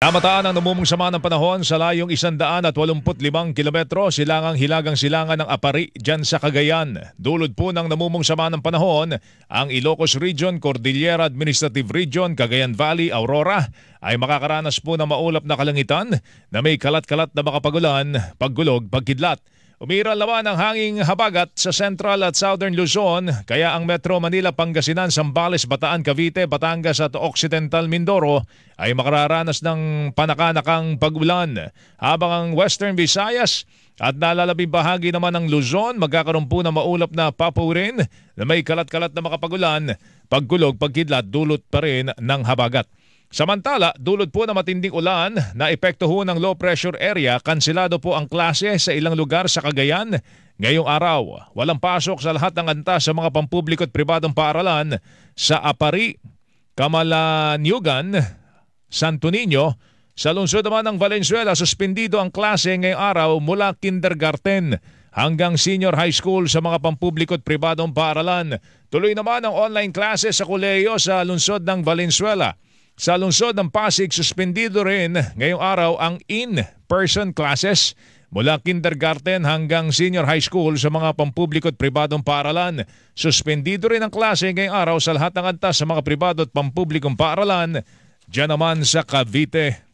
Namataan ang namumong sama ng panahon sa layong 185 kilometro silangang hilagang silangan ng Apari dyan sa Cagayan. Dulot po ng namumong sama ng panahon, ang Ilocos Region, Cordillera Administrative Region, Cagayan Valley, Aurora ay makakaranas po ng maulap na kalangitan na may kalat-kalat na makapagulan, paggulog, pagkidlat. Umiral naman ang hanging habagat sa Central at Southern Luzon, kaya ang Metro Manila, Pangasinan, Zambales, Bataan, Cavite, Batangas at Occidental Mindoro ay makararanas ng panakanakang pag-ulan. Habang ang Western Visayas at nalalabing bahagi naman ng Luzon, magkakaroon po ng maulap na papurin na may kalat-kalat na makapagulan, pagkulog, pagkidlat, dulot pa rin ng habagat. Samantala, dulot po na matinding ulan na epekto ho ng low pressure area, kansilado po ang klase sa ilang lugar sa Cagayan ngayong araw. Walang pasok sa lahat ng antas sa mga pampubliko at pribadong paaralan sa Apari, Camalaniugan, Santo Niño. Sa lungsod naman ng Valenzuela, suspendido ang klase ngayong araw mula kindergarten hanggang senior high school sa mga pampubliko at pribadong paaralan. Tuloy naman ang online classes sa kolehiyo sa lungsod ng Valenzuela. Sa lungsod ng Pasig, suspendido rin ngayong araw ang in-person classes mula kindergarten hanggang senior high school sa mga pampubliko at pribadong paaralan. Suspendido rin ang klase ngayong araw sa lahat ng antas sa mga pribado at pampublikong paaralan, dyan naman sa Cavite.